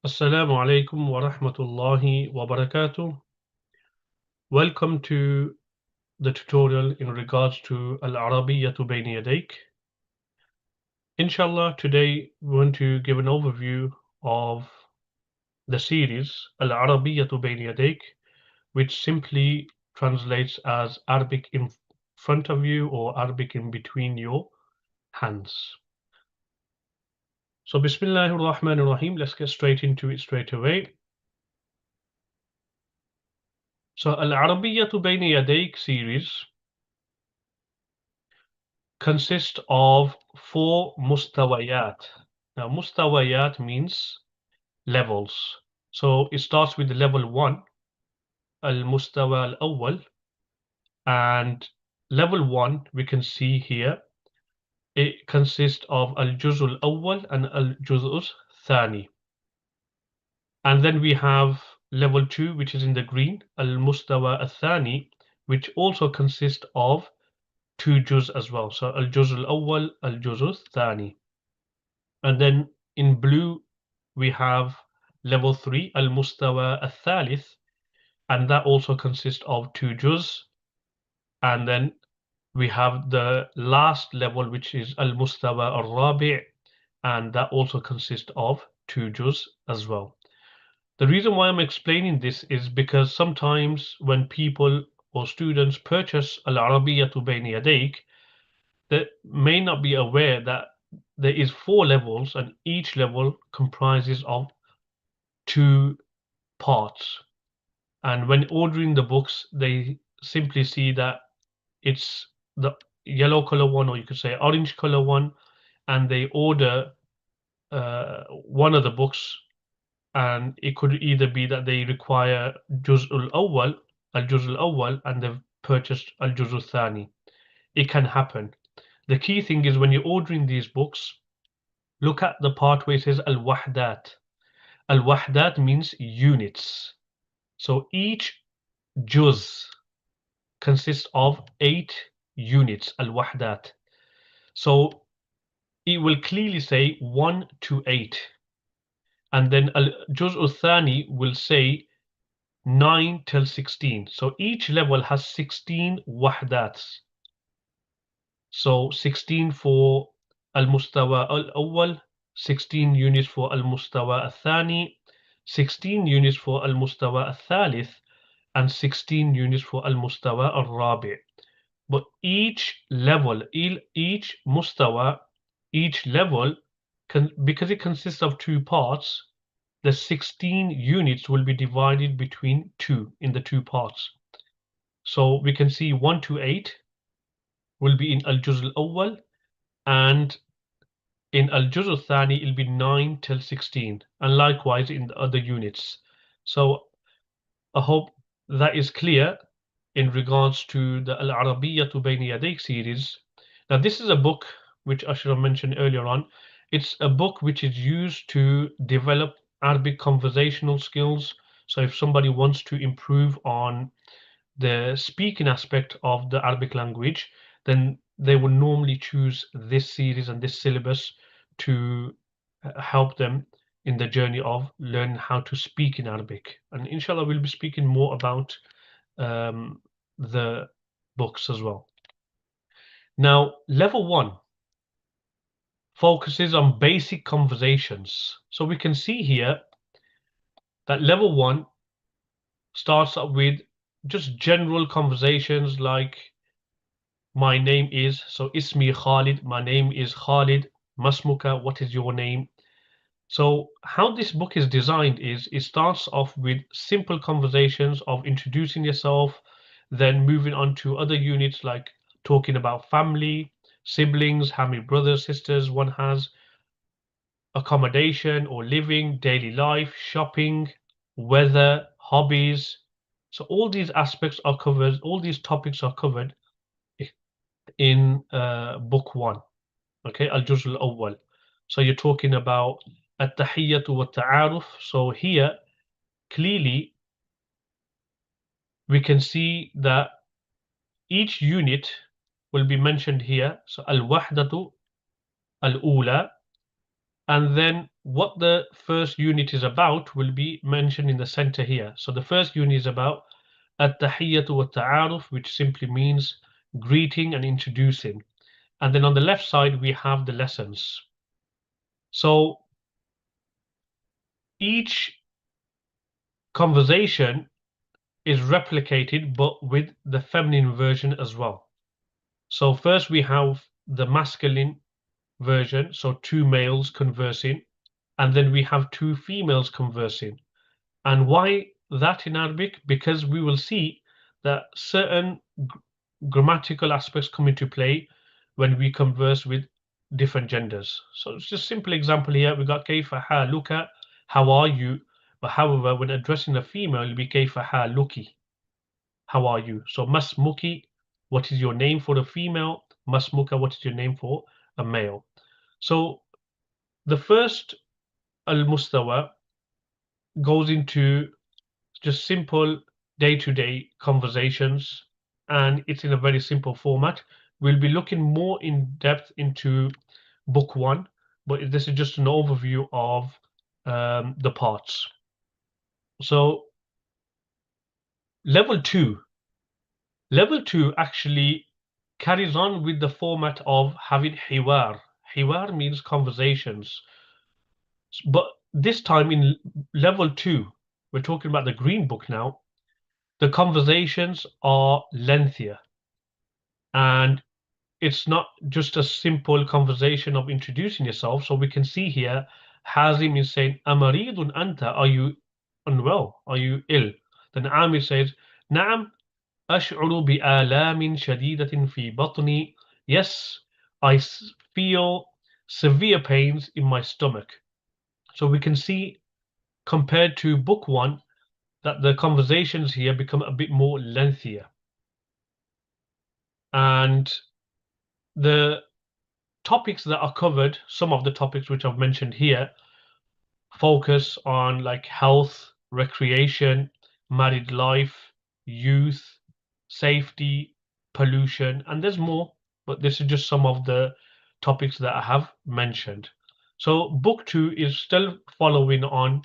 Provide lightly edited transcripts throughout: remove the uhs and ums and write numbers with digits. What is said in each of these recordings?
Assalamu alaikum wa rahmatullahi wa barakatuh. Welcome to the tutorial in regards to Al-Arabiyyatu Bayna Yadayk. Inshallah, today we want to give an overview of the series Al-Arabiyyatu Bayna Yadayk, which simply translates as Arabic in front of you or Arabic in between your hands. So Bismillahir Rahmanir Rahim, let's get straight into it straight away. So Al-Arabiyyatu Bayna Yadayk series consist of 4 mustawayat. Now, mustawayat means levels. So it starts with level 1, al-mustawa al-awwal, and level 1 we can see here. It consists of al-juz'ul awwal and al-juz'ul thani. And then we have level 2, which is in the green, al-mustawa al-thani, which also consists of 2 juz as well. So al-juz'ul awwal, al-juz'ul thani. And then in blue, we have level 3, al-mustawa al-thalith, and that also consists of 2 juz. And then we have the last level, which is al-mustawa al-rabi', and that also consists of 2 juz as well. The reason why I'm explaining this is because sometimes when people or students purchase Al-Arabiyyatu Bayna Yadayk, they may not be aware that there is 4 levels and each level comprises of 2 parts. And when ordering the books, they simply see that it's the yellow color one, or you could say orange color one, and they order one of the books, and it could either be that they require Juz'ul Awwal, Al-Juz'ul Awwal, and they've purchased Al-Juz'ul Thani. It can happen. The key thing is when you're ordering these books, look at the part where it says Al-Wahdat. Al-Wahdat means units. So each juz consists of 8 units, al-wahdat. So it will clearly say 1 to 8. And then al-juz al-thani will say 9 till 16. So each level has 16 wahdats. So 16 for al-mustawa al-awwal, 16 units for al-mustawa al-thani, 16 units for al-mustawa al-thalith, and 16 units for al-mustawa al-rabi'. But each level, each mustawa, each level, because it consists of 2 parts, the 16 units will be divided between 2 in the 2 parts. So we can see 1 to 8 will be in al-juz al-awwal, and in al-juz al-thani it'll be 9 till 16, and likewise in the other units. So I hope that is clear in regards to the Al-Arabiyyatu Bayna Yadayk series. Now, this is a book which I should have mentioned earlier on. It's a book which is used to develop Arabic conversational skills. So if somebody wants to improve on the speaking aspect of the Arabic language, then they would normally choose this series and this syllabus to help them in the journey of learning how to speak in Arabic. And inshallah, we'll be speaking more about the books as well. Now, level 1 focuses on basic conversations. So we can see here that level 1 starts up with just general conversations like my name is, so ismi Khalid, my name is Khalid, masmuka, what is your name? So how this book is designed is it starts off with simple conversations of introducing yourself, then moving on to other units like talking about family, siblings, how many brothers, sisters one has, accommodation or living, daily life, shopping, weather, hobbies. So all these aspects are covered, all these topics are covered in book 1, okay, Al-Juz al-Awwal. So you're talking about at-tahiyyatu wa ta'aruf. So here, clearly, we can see that each unit will be mentioned here. So al-wahdatu al-ula, And then what the first unit is about will be mentioned in the center here. So the first unit is about at-tahiyyatu wa-ta'aruf, which simply means greeting and introducing. And then on the left side, we have the lessons. So each conversation is replicated, but with the feminine version as well. So first we have the masculine version, so two males conversing, and then we have two females conversing. And why that in Arabic? Because we will see that certain grammatical aspects come into play when we converse with different genders. So it's just a simple example here. We got kayfa haluka, how are you? But however, when addressing a female, it'll be kayfa haluki, how are you? So masmuki, what is your name for a female? Masmuka, what is your name for a male? So the first al-mustawa goes into just simple day-to-day conversations, and it's in a very simple format. We'll be looking more in depth into book one, but this is just an overview of the parts. So level two, level two actually carries on with the format of having hiwar. Hiwar means conversations, but this time in level two, we're talking about the green book now. The conversations are lengthier, and it's not just a simple conversation of introducing yourself. So we can see here, Hazim is saying, Amaridun anta, are you unwell? Are you ill? Then Amir says, Naam, ash'uru bi'alamin shadidatin fi batni. Yes, I feel severe pains in my stomach. So we can see, compared to book one, that the conversations here become a bit more lengthier. And the topics that are covered, some of the topics which I've mentioned here, focus on like health, recreation, married life, youth, safety, pollution, and there's more, but this is just some of the topics that I have mentioned. So book two is still following on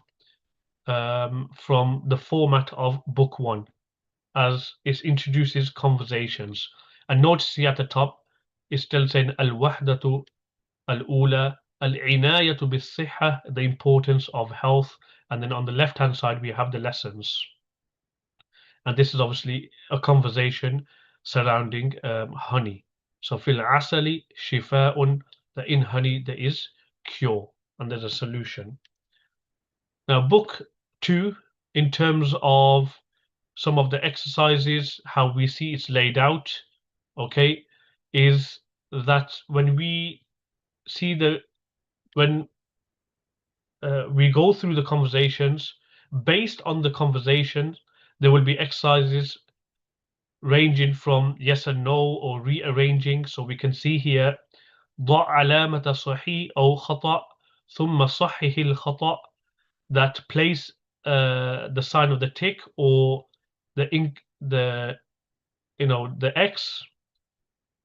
from the format of book one, as it introduces conversations. And notice here at the top, it's still saying al-wahdatu al-ula, al-inayatu bis-sihha, the importance of health. And then on the left-hand side, we have the lessons. And this is obviously a conversation surrounding honey. So fil asali shifa'un, that in honey there is cure and there's a solution. Now, book two, in terms of some of the exercises, how we see it's laid out, okay, is that when we see when we go through the conversations, based on the conversations, there will be exercises ranging from yes and no or rearranging. So we can see here, ضع علامة صحيح أو خطأ ثم صحح الخطأ, that place the sign of the tick or the the X,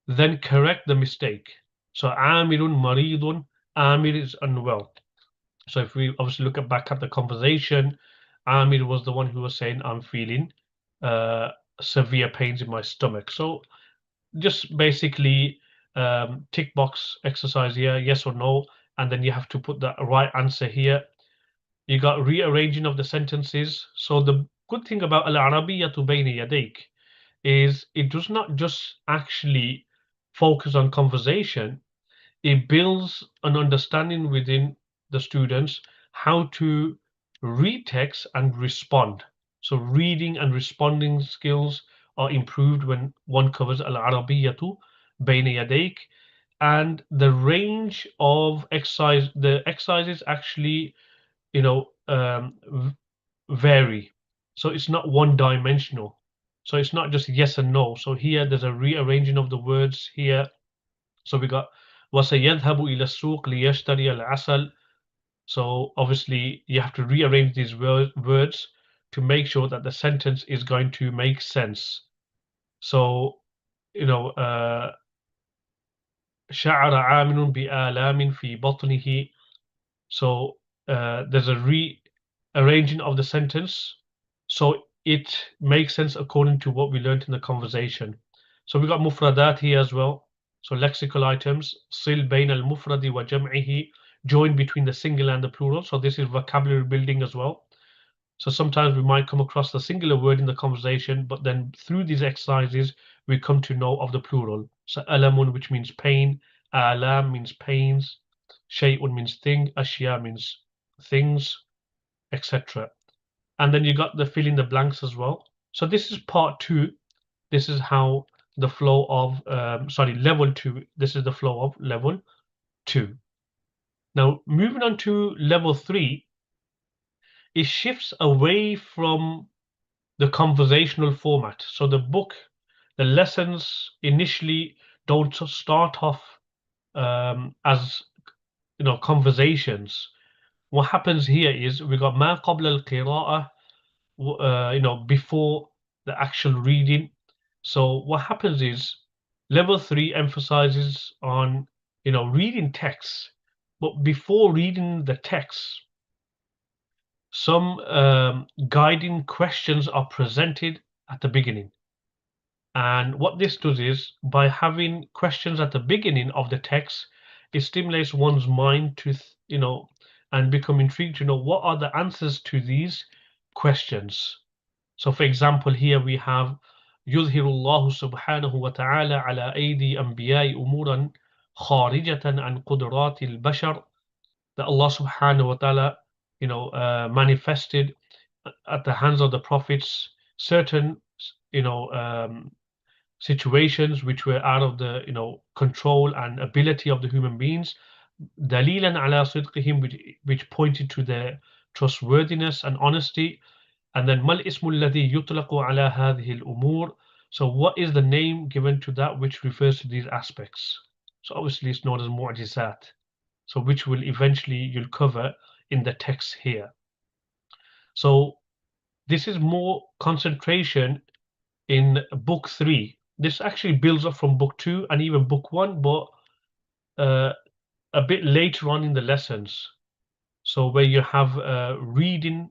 then correct the mistake. So Amirun maridun, Amir is unwell. So if we obviously look back at the conversation, Amir was the one who was saying, I'm feeling uh, severe pains in my stomach. So just basically tick box exercise here, yes or no, and then you have to put the right answer here. You got rearranging of the sentences. So the good thing about Al-Arabiyyatu Bayna Yadayk is it does not just actually focus on conversation, it builds an understanding within the students how to read text and respond. So reading and responding skills are improved when one covers Al-Arabiyyatu Bayna Yadayk. And the range of the exercises actually, you know, vary. So it's not one dimensional. So it's not just yes and no. So here there's a rearranging of the words here. So we got وَسَيَذْهَبُ إِلَى السُّوقِ لِيَشْتَرِيَ الْعَسَلَ. So obviously you have to rearrange these words to make sure that the sentence is going to make sense. So, شعر عامل بآلام في بطنه. So there's a rearranging of the sentence, so it makes sense according to what we learned in the conversation. So we got mufradat here as well. So lexical items, sil bain al mufradi wa jam'ihi, join between the singular and the plural. So this is vocabulary building as well. So sometimes we might come across the singular word in the conversation, but then through these exercises, we come to know of the plural. So alamun, which means pain, alam means pains, shay'un means thing, ashya means things, etc. And then you got the fill in the blanks as well. So this is part two. This is how the flow of, level two. This is the flow of level two. Now, moving on to level three, it shifts away from the conversational format. So the book, the lessons initially don't start off as conversations. What happens here is we got ما قبل القراءة, before the actual reading. So what happens is level three emphasizes on reading texts, but before reading the text, some guiding questions are presented at the beginning. And what this does is, by having questions at the beginning of the text, it stimulates one's mind to, and become intrigued to know what are the answers to these questions. So, for example, here we have يظهر الله سبحانه وتعالى على أيدي أنبياء أمورا خارجة عن قدرات البشر, that Allah subhanahu wa ta'ala, manifested at the hands of the prophets certain, situations which were out of the control and ability of the human beings, dalilan ala sidqihim, which pointed to their trustworthiness and honesty. And then mal ismu alladhi yutlaqu ala hadhihi al-umur, so what is the name given to that which refers to these aspects? So obviously it's known as mu'jizat, so which will eventually you'll cover in the text here. So this is more concentration in book three. This actually builds up from book two and even book one, but a bit later on in the lessons. So where you have reading,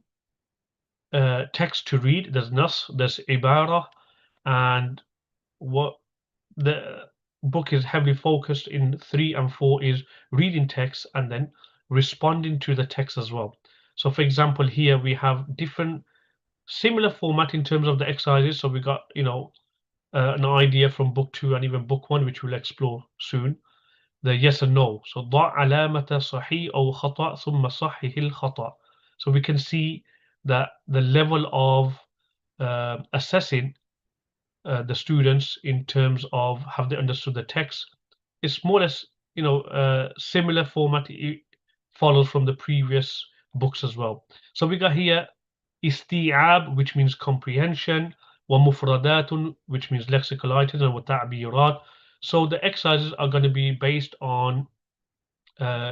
text to read, there's nas, there's ibara, and what the book is heavily focused in 3 and 4 is reading text and then responding to the text as well. So for example, here we have different similar format in terms of the exercises. So we got, an idea from book 2 and even book 1, which we'll explore soon. The yes and no. So ضع علامة صحيح أو خطأ ثم صحح الخطأ. So we can see that the level of assessing the students in terms of have they understood the text is more or less, similar format. It follows from the previous books as well. So we got here isti'ab, which means comprehension, wa mufradatun, which means lexical items, and wa ta'birat. So the exercises are going to be based on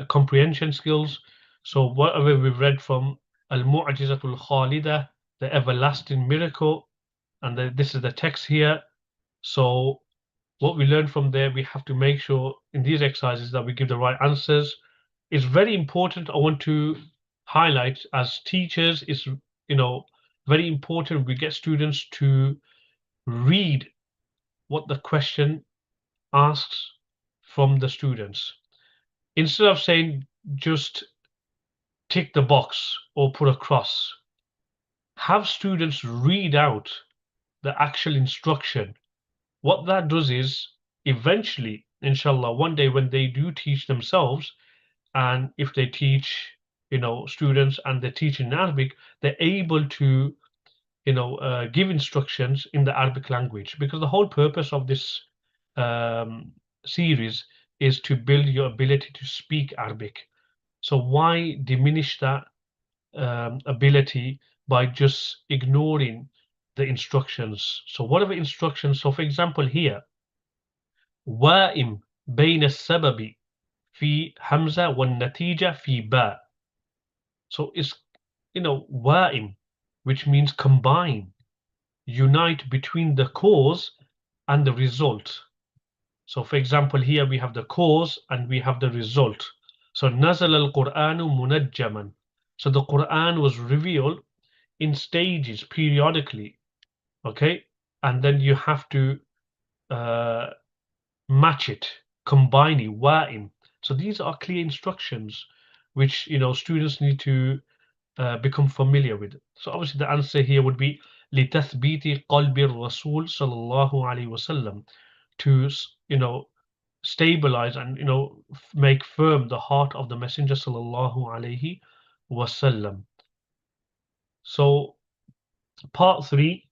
comprehension skills. So whatever we've read from al-mu'jizatul khalida, the everlasting miracle, and this is the text here. So what we learn from there, we have to make sure in these exercises that we give the right answers. It's very important. I want to highlight as teachers, it's very important we get students to read what the question asks from the students. Instead of saying just tick the box or put a cross, have students read out the actual instruction. What that does is eventually, inshallah, one day when they do teach themselves, and if they teach, students and they teach in Arabic, they're able to, give instructions in the Arabic language, because the whole purpose of this series is to build your ability to speak Arabic. So why diminish that ability by just ignoring the instructions? So whatever instructions, so for example here, وائم بين السبب في همزة والنتيجة في باء. So it's, وائم, which means combine, unite between the cause and the result. So for example, here we have the cause and we have the result. So نزل القرآن منجما. So the Quran was revealed in stages periodically. Okay, and then you have to uh, match it, combine it, wa'in. So these are clear instructions which students need to become familiar with. So obviously the answer here would be لتثبيت قلب الرسول صلى الله عليه وسلم, to stabilize and make firm the heart of the Messenger sallallahu alaihi wasallam. So part 3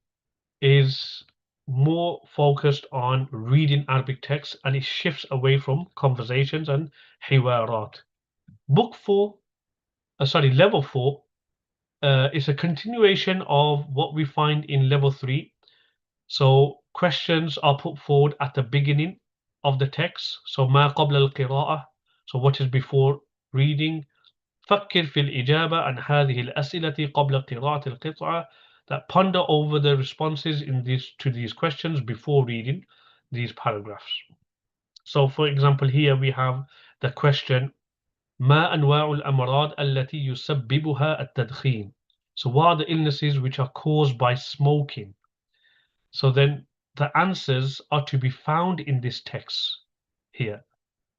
is more focused on reading Arabic texts, and it shifts away from conversations and hiwarat. Level 4 is a continuation of what we find in level 3. So questions are put forward at the beginning of the text. So ما قبل القراءة. So what is before reading. فكر في الإجابة عن هذه الأسئلة قبل قراءة القطعة. That ponder over the responses to these questions before reading these paragraphs. So for example, here we have the question ما أنواع الأمراض التي يسببها التدخين. So what are the illnesses which are caused by smoking? So then the answers are to be found in this text here.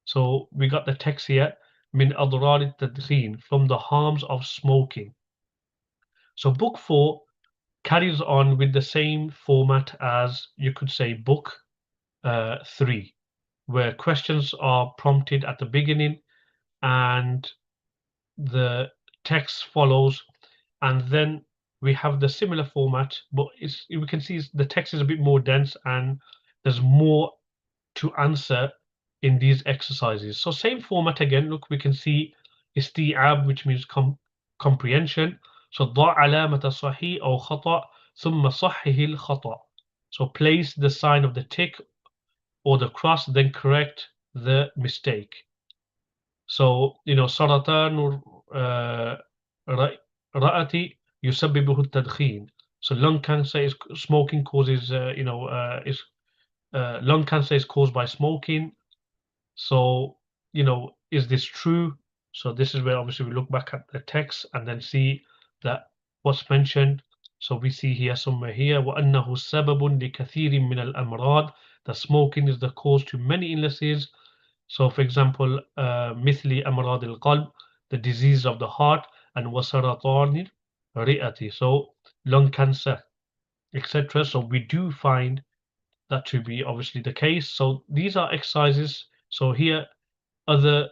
So we got the text here, من أضرار التدخين, from the harms of smoking. So book 4 carries on with the same format as, you could say, book 3, where questions are prompted at the beginning and the text follows, and then we have the similar format, but we can see the text is a bit more dense and there's more to answer in these exercises. So same format again. Look, we can see isti'ab, which means comprehension. So ضع علامة صحيح أو خطأ ثم صحح الخطأ. So place the sign of the tick or the cross, then correct the mistake. So سرطان رئتي يسببه التدخين. So lung cancer is smoking causes is lung cancer is caused by smoking. So, is this true? So this is where obviously we look back at the text and then see that what's mentioned. So we see here somewhere here وأنه سبب لكثير من الأمراض, that smoking is the cause to many illnesses. So for example, مثل أمراض القلب, the disease of the heart, and وسرطان الرئة, so lung cancer, etc. So we do find that to be obviously the case. So these are exercises. So here other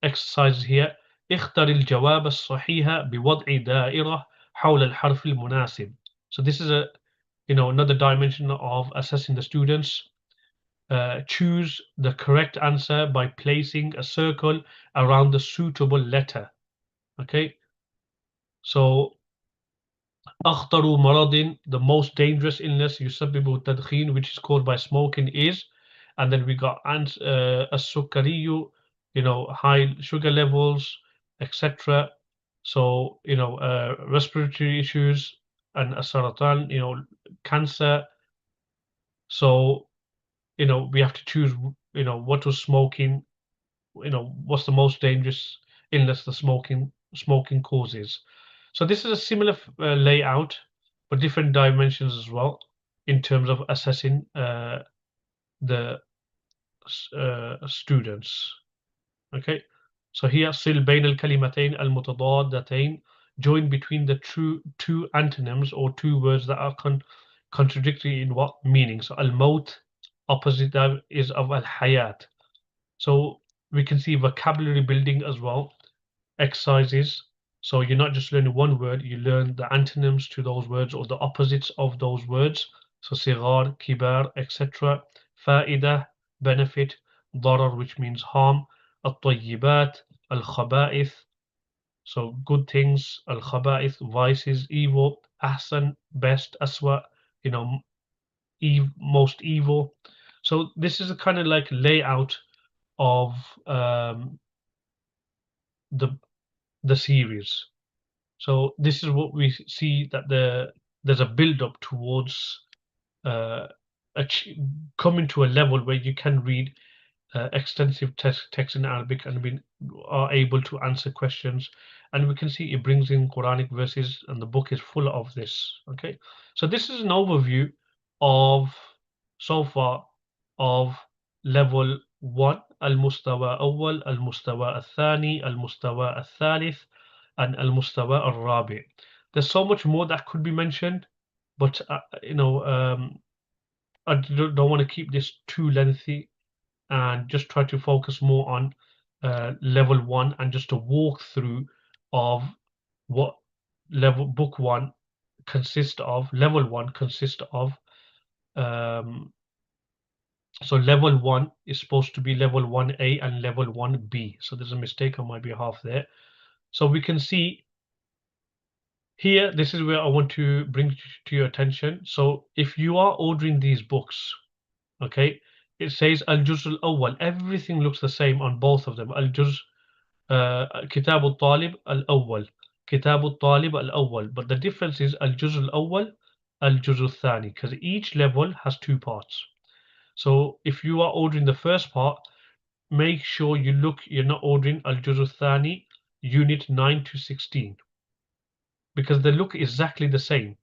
exercises here. اختر الجواب الصحيح بوضع دائرة حول الحرف المناسب. So this is another dimension of assessing the students. Choose the correct answer by placing a circle around the suitable letter. Okay, so أخطر مرض, the most dangerous illness يسبب التدخين, which is caused by smoking, is, and then we got السكري, high sugar levels, etc. So respiratory issues, and السرطان, cancer. So we have to choose what was smoking, what's the most dangerous illness the smoking causes. So this is a similar layout, but different dimensions as well in terms of assessing the students. Okay, so here صل بين الكلمتين المتضادتين, join between the two antonyms or two words that are contradictory in what meaning. So al-maut, opposite that is of al-hayat. So we can see vocabulary building as well, exercises. So you're not just learning one word, you learn the antonyms to those words or the opposites of those words. So sigar, kibar, etc. Fa'ida, benefit. Darar, which means harm. At-tayyibat, al-khaba'ith, so good things. Al-khaba'ith, vices, evil. Ahsan, best. Aswa, you know, most evil. So this is a kind of like layout of the series. So this is what we see, that there's a build up towards uh, coming to a level where you can read extensive text in Arabic, and we are able to answer questions. And we can see it brings in Quranic verses, and the book is full of this. Okay, so this is an overview of so far of level 1, al-mustawa awwal, al-mustawa al-thani, al-mustawa al-thalith, and al-mustawa al-rabi. There's so much more that could be mentioned, but I don't want to keep this too lengthy, and just try to focus more on level 1, and just a walkthrough of what book 1 consists of. Level 1 consists of um, so level 1 is supposed to be level 1A and level 1B. So there's a mistake on my behalf there. So we can see here, this is where I want to bring to your attention. So if you are ordering these books, okay, it says al-juz al-awwal. Everything looks the same on both of them. Al-juz Kitab al-Talib al-awwal, Kitab al-Talib al-awwal. But the difference is al-juz al-awwal, al-juz al-thani, because each level has 2 parts. So if you are ordering the first part, make sure you're not ordering al-juz al-thani unit 9 to 16, because they look exactly the same.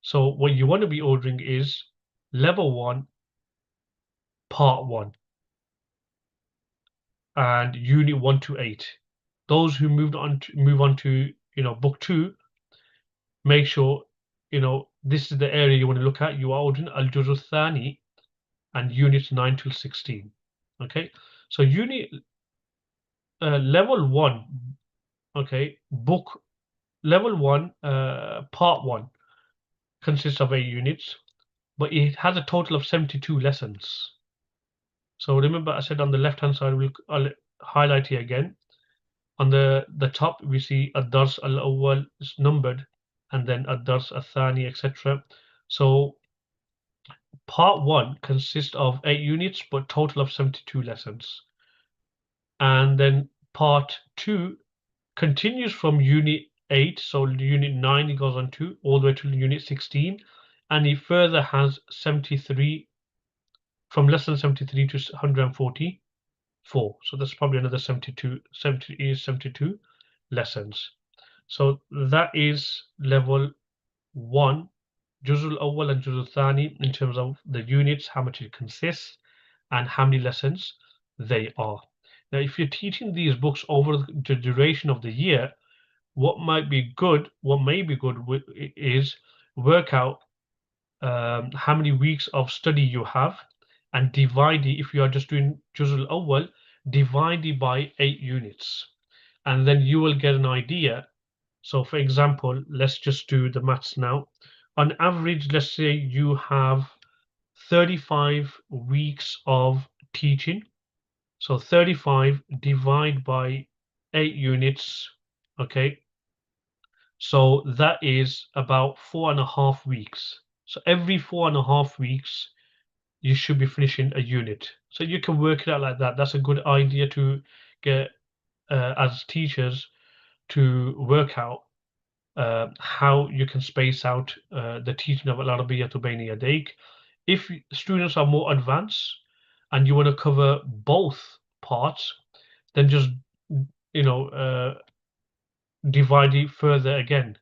So what you want to be ordering is level 1, part 1, and unit 1 to 8. Those who move on to book 2, make sure this is the area you want to look at. You are ordering al-juz thani and units 9 till 16. Okay, so unit level 1, okay, book level 1, part 1 consists of 8 units, but it has a total of 72 lessons. So remember, I said on the left hand side, I'll highlight here again. On the top, we see ad-dars al-awwal is numbered, and then ad-dars al-thani, etc. So part 1 consists of 8 units, but total of 72 lessons. And then part 2 continues from unit 8, so unit 9 it goes on to all the way to unit 16, and it further has 73, from lesson 73 to 144. So that's probably another 72 lessons. So that is level 1, Juzul Awwal and Juzul Thani, in terms of the units, how much it consists, and how many lessons they are. Now, if you're teaching these books over the duration of the year, what may be good is work out how many weeks of study you have, and divide it. If you are just doing Juzul Awwal, divide it by 8 units, and then you will get an idea. So for example, let's just do the maths now. On average, let's say you have 35 weeks of teaching. So 35 divided by 8 units, okay? So that is about 4.5 weeks. So every 4.5 weeks, you should be finishing a unit. So you can work it out like that. That's a good idea to get as teachers, to work out how you can space out the teaching of Al-Arabiyyatu Bayna Yadayk. If students are more advanced and you want to cover both parts, then just divide it further again,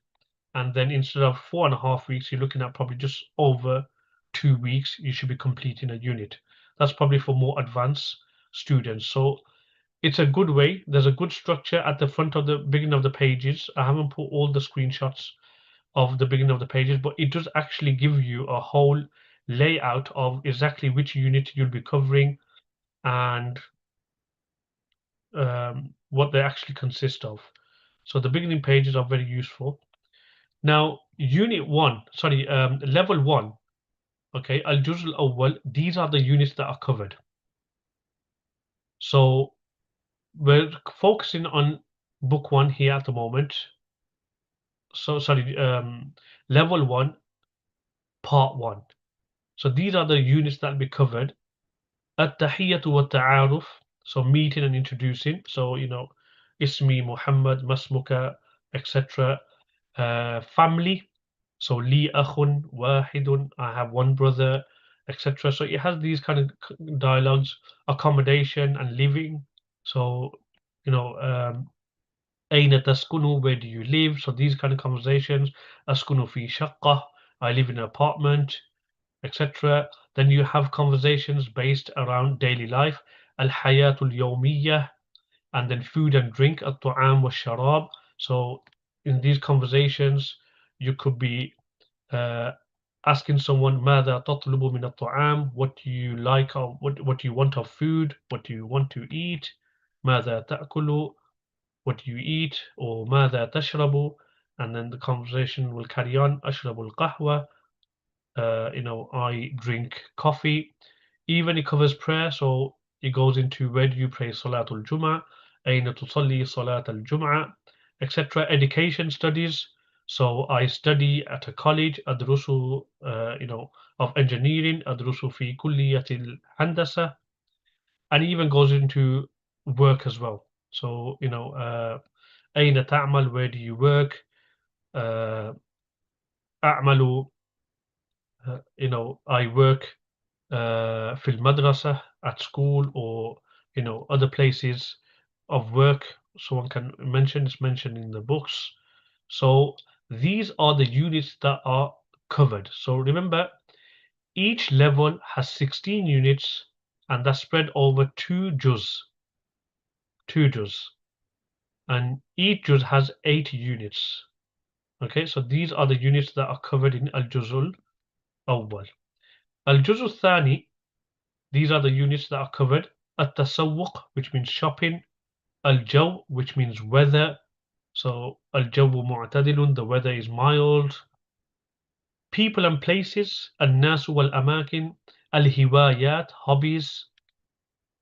and then instead of 4.5 weeks, you're looking at probably just over 2 weeks. You should be completing a unit. That's probably for more advanced students. So it's a good way. There's a good structure at the front of the beginning of the pages. I haven't put all the screenshots of the beginning of the pages, but it does actually give you a whole layout of exactly which unit you'll be covering, and what they actually consist of. So the beginning pages are very useful. Now, level 1, okay, Al-Juz al-Awwal, these are the units that are covered. So we're focusing on book 1 here at the moment. So level 1, part 1. So these are the units that will be covered. At-Tahiyyatu wa Ta'aruf, so meeting and introducing. So, Ismi, Muhammad, Masmuka, etc. Family. So li akhun wahidun, I have one brother. etc. So it has these kind of dialogues, accommodation and living. So, you know, أين تسكن, where do you live? So these kind of conversations. أسكن في شقة, I live in an apartment, etc. Then you have conversations based around daily life. الحياة اليومية, and then food and drink. الطعام والشراب. So in these conversations, you could be uh, asking someone ماذا تطلب من الطعام, what do you like, or what do you want of food, what do you want to eat, ماذا تأكل, what do you eat, or ماذا تشرب, and then the conversation will carry on. أشرب القهوة, I drink coffee. Even it covers prayer, so it goes into where do you pray Salatul Jum'ah, أين تصلي صلاة الجمعة, etc. Education studies. So I study at a college, أدرس, of engineering, أدرس في كلية الهندسة, and even goes into work as well. So, أين تعمل, where do you work, أعمل, I work في المدرسة, at school, or other places of work someone can mention. It's mentioned in the books. So these are the units that are covered. So remember, each level has 16 units, and that's spread over two juz, and each juz has 8 units. Okay, so these are the units that are covered in al-juzul awwal. Al-juzul thani, these are the units that are covered. At-tasawwuq, which means shopping. Al-jaw, which means weather. So al-jawu mu'tadilun, the weather is mild. People and places. Al-nasu wal-amakin. Al-hiwayat, hobbies.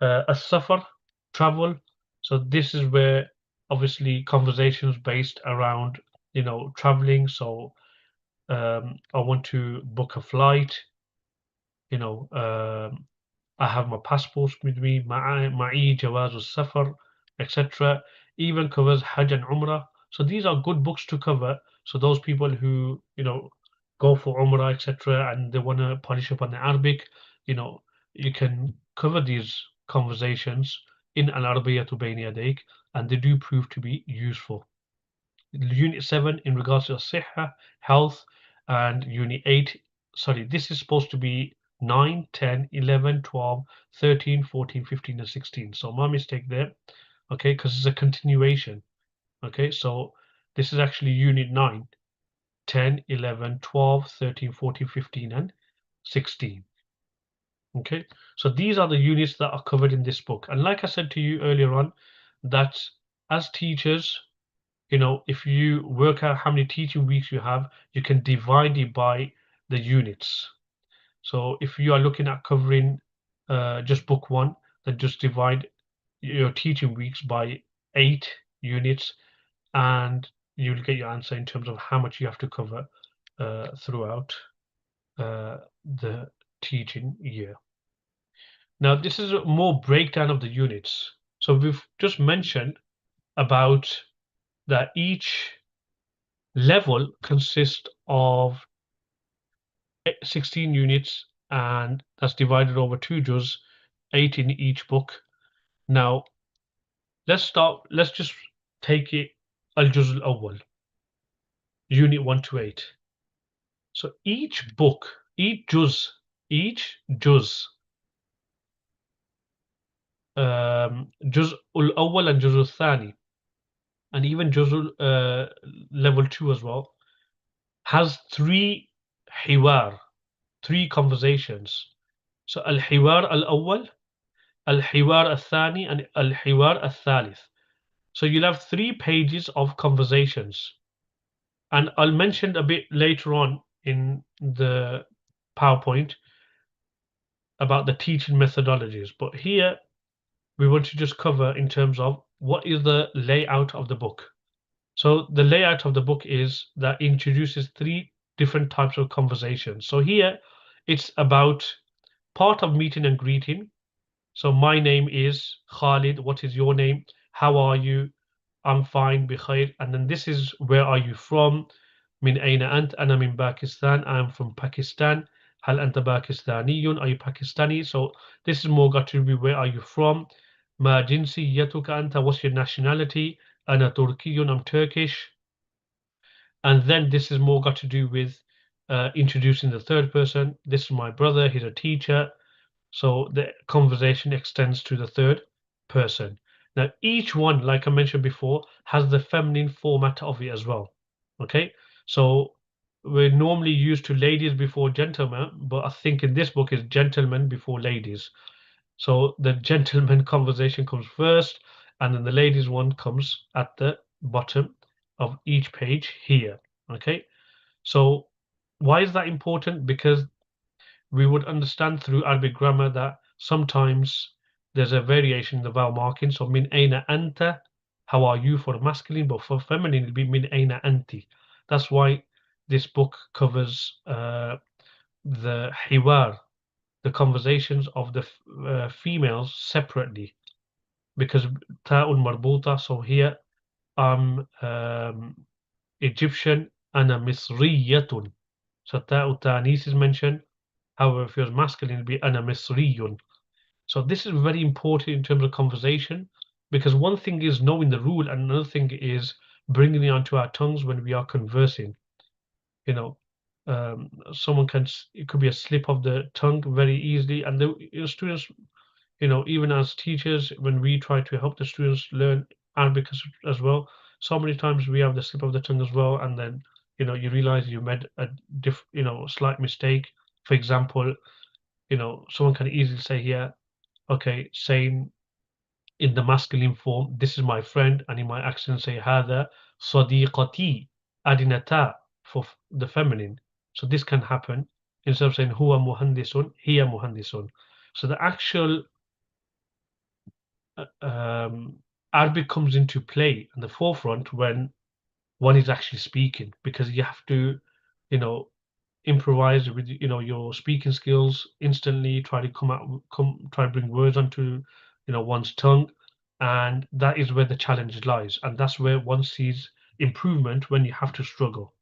As-safar, travel. So this is where obviously conversations based around traveling. So I want to book a flight. you know I have my passport with me, معي جواز السفر, etc. Even covers Hajj and Umrah. So these are good books to cover. So those people who, go for Umrah, etc., and they want to polish up on the Arabic, you can cover these conversations in Al-Arabiyyatu Bayna Yadayk, and they do prove to be useful. Unit 7 in regards to Sihha, health, and Unit 8, sorry, this is supposed to be 9, 10, 11, 12, 13, 14, 15, and 16. So my mistake there, okay, because it's a continuation. Okay, so this is actually Unit 9, 10, 11, 12, 13, 14, 15, and 16. Okay, so these are the units that are covered in this book. And like I said to you earlier on, that as teachers, if you work out how many teaching weeks you have, you can divide it by the units. So if you are looking at covering just book 1, then just divide your teaching weeks by 8 units, and you'll get your answer in terms of how much you have to cover throughout the teaching year. Now, this is a more breakdown of the units. So we've just mentioned about that each level consists of 16 units, and that's divided over 2 juz, 8 in each book. Now, let's just take it al-juz al-awwal, unit 1 to 8. So each book, each juz, juz al-awwal and juz al-thani, and even juz level 2 as well, has 3 hiwar, 3 conversations. So al-hiwar al-awwal, al-hiwar al-thani, and al-hiwar al-thalith. So you'll have 3 pages of conversations. And I'll mention a bit later on in the PowerPoint about the teaching methodologies. But here we want to just cover in terms of what is the layout of the book. So the layout of the book is that introduces 3 different types of conversations. So here it's about part of meeting and greeting. So my name is Khalid. What is your name? How are you? I'm fine, بخير. And then this is where are you from? من أين أنت? أنا من Pakistan. I'm from Pakistan. هل أنت باكستاني? Are you Pakistani? So this is more got to be where are you from? ما جنسيتك أنت? What's your nationality? أنا تركي, I'm Turkish. And then this is more got to do with introducing the third person. This is my brother, he's a teacher. So the conversation extends to the third person. Now, each one, like I mentioned before, has the feminine format of it as well. Okay, so we're normally used to ladies before gentlemen, but I think in this book is gentlemen before ladies. So the gentleman conversation comes first, and then the ladies one comes at the bottom of each page here. Okay, so why is that important? Because we would understand through Arabic grammar that sometimes there's a variation in the vowel marking. So min aina anta, how are you for masculine, but for feminine it'll be min aina anti. That's why this book covers the hiwar, the conversations of the females separately, because ta'un marbuta. So here I'm Egyptian, ana misriyatun. So ta'u ta'anis is mentioned. However, if it was masculine, it'd be ana misriyun. So this is very important in terms of conversation, because one thing is knowing the rule, and another thing is bringing it onto our tongues when we are conversing. You know, someone can, it could be a slip of the tongue very easily, and the students, even as teachers, when we try to help the students learn Arabic as well, so many times we have the slip of the tongue as well, and then you realize you made a slight mistake. For example, someone can easily say here, okay, saying in the masculine form, this is my friend, and in my accent say هذا صديقتي, adding a ta for the feminine. So this can happen instead of saying هو مهندس, هي مهندس. So the actual Arabic comes into play in the forefront when one is actually speaking, because you have to, you know, improvise with your speaking skills instantly. Try to try to bring words onto one's tongue, and that is where the challenge lies, and that's where one sees improvement when you have to struggle.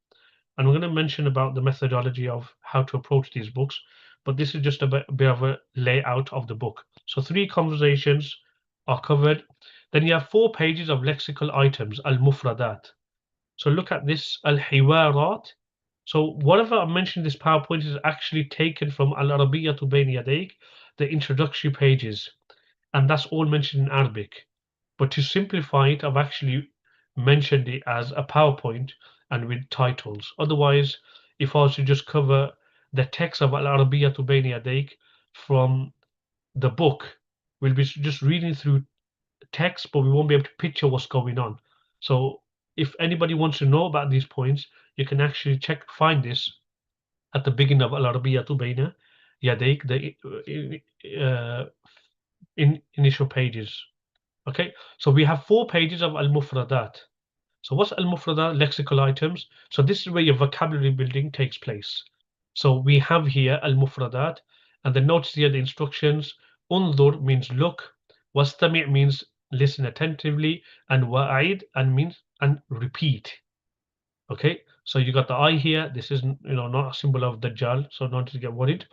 And we're going to mention about the methodology of how to approach these books, but this is just a bit of a layout of the book. So 3 conversations are covered. Then you have 4 pages of lexical items, al-mufradat. So look at this, al-hiwarat. So whatever I mentioned in this PowerPoint is actually taken from Al-Arabiyyatu Bayna Yadayk, the introductory pages, and that's all mentioned in Arabic. But to simplify it, I've actually mentioned it as a PowerPoint and with titles. Otherwise, if I was to just cover the text of Al-Arabiyyatu Bayna Yadayk from the book, we'll be just reading through text, but we won't be able to picture what's going on. So if anybody wants to know about these points, you can actually find this at the beginning of Al-Arabiyyatu Bayna Yadayk, the initial pages. Okay, so we have 4 pages of Al-Mufradat. So what's Al-Mufradat? Lexical items. So this is where your vocabulary building takes place. So we have here Al-Mufradat, and then notice here the instructions. Undur means look, Wastami' means listen attentively, and Wa'id and repeat. Okay, so you got the I here. This is not a symbol of Dajjal, so not to get worried.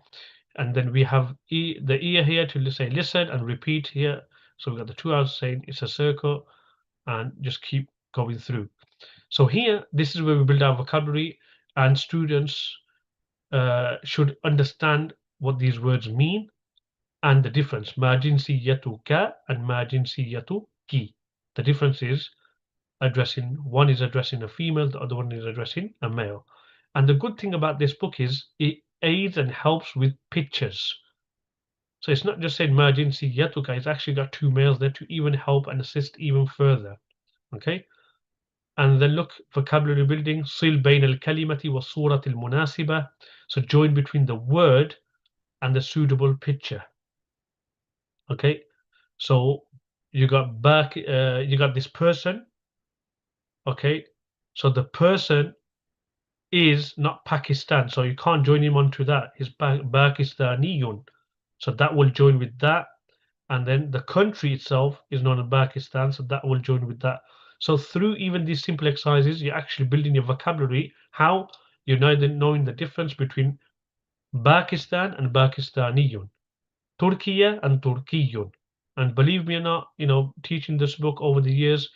And then we have the ear here to say listen and repeat here. So we got the 2 hours saying it's a circle, and just keep going through. So here, this is where we build our vocabulary, and students should understand what these words mean and the difference. Ma jinsiyatuka and ma jinsiyatuki. The difference is one is addressing a female, the other one is addressing a male. And the good thing about this book is it aids and helps with pictures. So it's not just saying ma jinsiyatuka, it's actually got 2 males there to even help and assist even further. Okay. And then look, vocabulary building, sil bain al-kalimati wa surat al-munasiba. So join between the word and the suitable picture. Okay, so you got this person. Okay, so the person is not Pakistan, so you can't join him onto that. He's Pakistaniyun, so that will join with that, and then the country itself is known as Pakistan, so that will join with that. So through even these simple exercises, you're actually building your vocabulary. How? You're now knowing the difference between Pakistan and Pakistaniyun, Turkey and Turkiyun. And believe me or not, teaching this book over the years,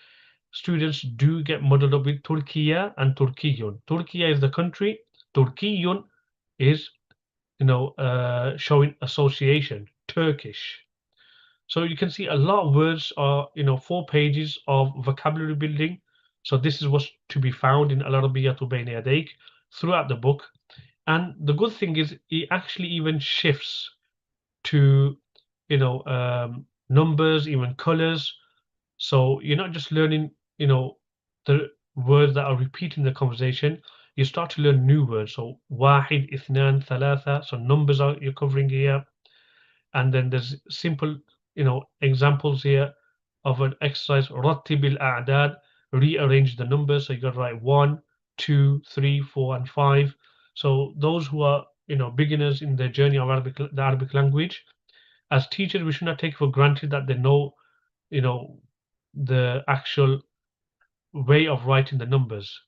students do get muddled up with Turkey and Turkiyun. Turkey is the country, Turkiyun is, showing association, Turkish. So you can see a lot of words are, 4 pages of vocabulary building. So this is what's to be found in Al-Arabiyyatu Bayna Yadayk throughout the book. And the good thing is it actually even shifts to, numbers, even colors. So you're not just learning, the words that are repeating the conversation. You start to learn new words. So wahid, ithnan, thalatha. So numbers are you're covering here. And then there's simple, examples here of an exercise. Rattibil a'dad, rearrange the numbers. So you got to write 1, 2, 3, 4, and 5. So those who are, beginners in their journey of the Arabic language, as teachers, we should not take for granted that they know, you know, the actual way of writing the numbers.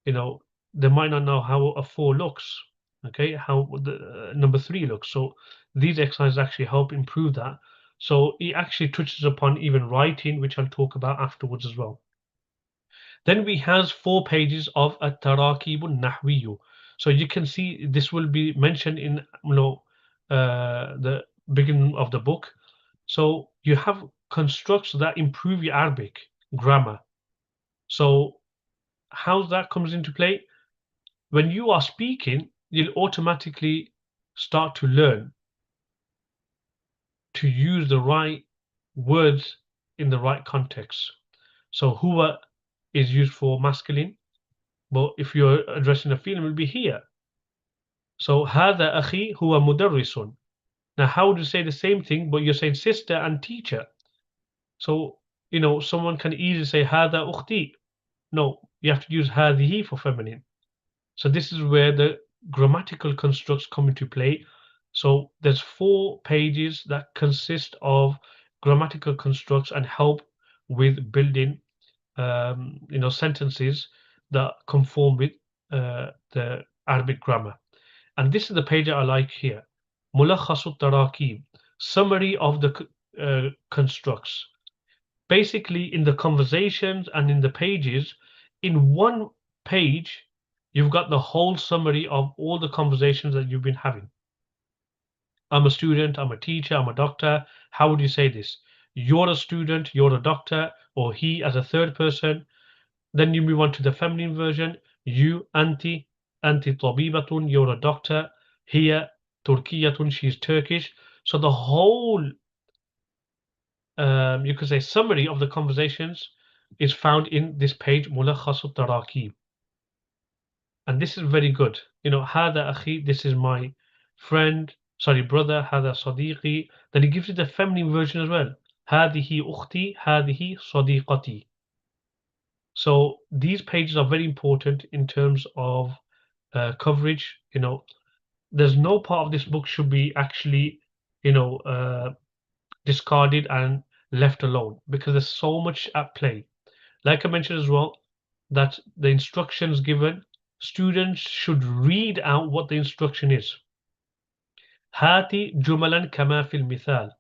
They might not know how a 4 looks, okay, how the number 3 looks. So these exercises actually help improve that. So it actually touches upon even writing, which I'll talk about afterwards as well. Then we have 4 pages of at-tarakibun nahwiyu. So you can see this will be mentioned in the beginning of the book. So you have constructs that improve your Arabic grammar. So how that comes into play? When you are speaking, you'll automatically start to learn to use the right words in the right context. So huwa is used for masculine, but if you're addressing a female, it will be here. So هذا أخي هو مدرس. Now, how do you say the same thing, but you're saying sister and teacher? So, someone can easily say هذا أختي. No, you have to use هذه for feminine. So this is where the grammatical constructs come into play. So there's 4 pages that consist of grammatical constructs and help with building, sentences that conform with the Arabic grammar. And this is the page that I like here. Mulakhasu Tarakib, summary of the constructs. Basically, in the conversations and in the pages, in one page, you've got the whole summary of all the conversations that you've been having. I'm a student, I'm a teacher, I'm a doctor. How would you say this? You're a student, you're a doctor, or he as a third person. Then you move on to the feminine version. You, anti tabibatun, you're a doctor. Here, Turkiyatun, she's Turkish. So the whole, you could say, summary of the conversations is found in this page, Mulakhasu Tarakib. And this is very good. Hada akhi, this is my friend, sorry, brother, hada sadiqi. Then he gives you the feminine version as well. Hadihi ukhti, hadihi sadiqati. So these pages are very important in terms of coverage. There's no part of this book should be actually, discarded and left alone because there's so much at play. Like I mentioned as well, that the instructions given, students should read out what the instruction is. Hati jumalan kama fil mithal.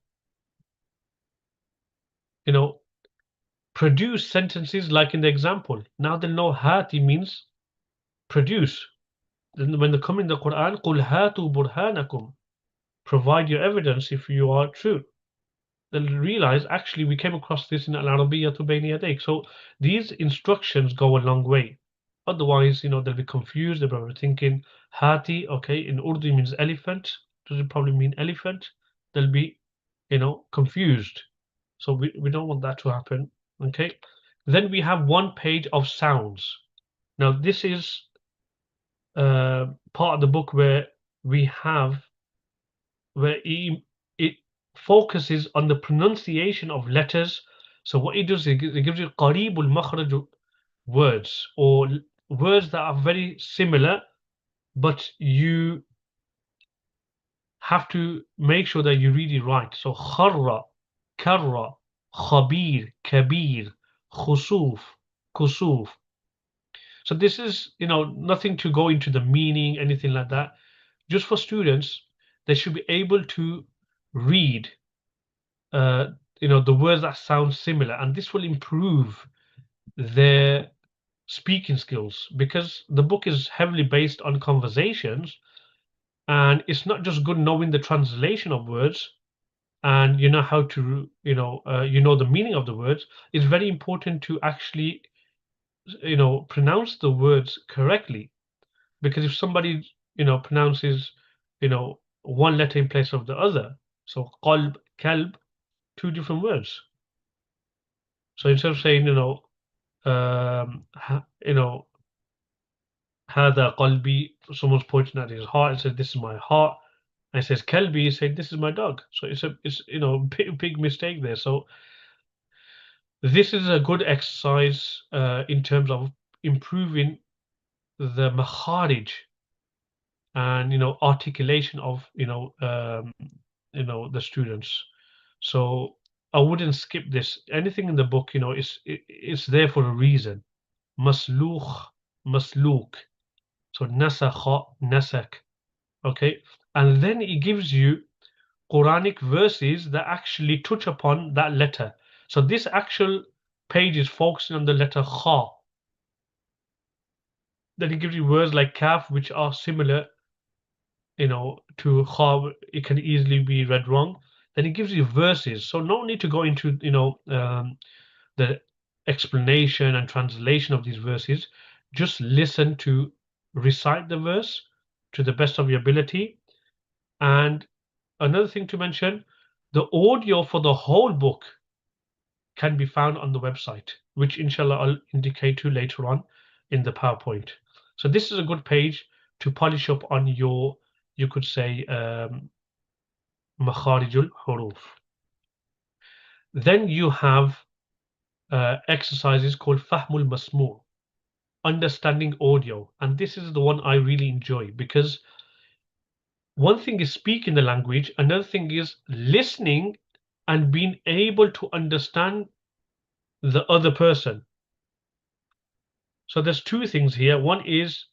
Produce sentences like in the example. Now they'll know hati means produce. Then when they come in the Quran, قُلْ هَاتُوا burhanakum, provide your evidence if you are true. They'll realize actually we came across this in Al-Arabiyyatu Bayna Yadayk. So these instructions go a long way. Otherwise, they'll be confused. They'll be thinking hati, okay, in Urdu means elephant. Does it probably mean elephant? They'll be, confused. So we don't want that to happen. Okay. Then we have 1 page of sounds. Now this is part of the book where it focuses on the pronunciation of letters. So what it does, it gives you qaribul makhraj words, or words that are very similar, but you have to make sure that you read it right. So kharra, karra, khabir, kabir, khusuf, kusuf. So this is, nothing to go into the meaning, anything like that. just for students, they should be able to read, uh, the words that sound similar, and this will improve their speaking skills because the book is heavily based on conversations, and it's not just good knowing the translation of words and you know how to the meaning of the words. It's very important to actually pronounce the words correctly, because if somebody pronounces one letter in place of the other, so qalb, kalb, two different words. So instead of saying hada qalbi, someone's pointing at his heart and says this is my heart, and it says kalbi, saying this is my dog. So it's big mistake there. So this is a good exercise in terms of improving the makharij and articulation of the students. So I wouldn't skip this. Anything in the book, it's there for a reason. Maslukh, masluk. So nasakha, nasak. Okay, and then it gives you Quranic verses that actually touch upon that letter. So this actual page is focusing on the letter kha. Then it gives you words like kaf, which are similar, to kha. It can easily be read wrong. Then it gives you verses. So no need to go into, the explanation and translation of these verses. Just listen to recite the verse to the best of your ability. And another thing to mention, the audio for the whole book can be found on the website, which inshallah I'll indicate to later on in the PowerPoint. So this is a good page to polish up on your, you could say, makharijul huruf. Then you have exercises called fahmul masmu', understanding audio, and this is the one I really enjoy because one thing is speaking the language, another thing is listening and being able to understand the other person. So there's two things here. One is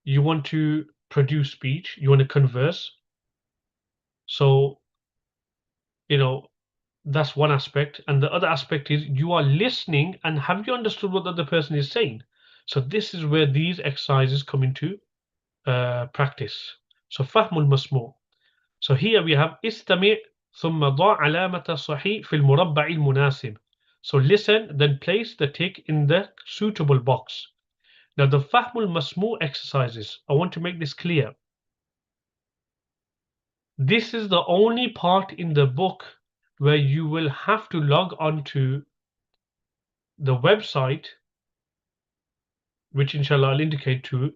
you want to produce speech, you want to converse. So, that's one aspect. And the other aspect is you are listening and have you understood what the other person is saying? So this is where these exercises come into practice. So fahmul masmu'. So here we have استمع ثم ضع علامة صحيح في المربع المناسب. So listen, then place the tick in the suitable box. Now the fahmul masmu' exercises, I want to make this clear. This is the only part in the book where you will have to log on to the website, which inshallah I'll indicate to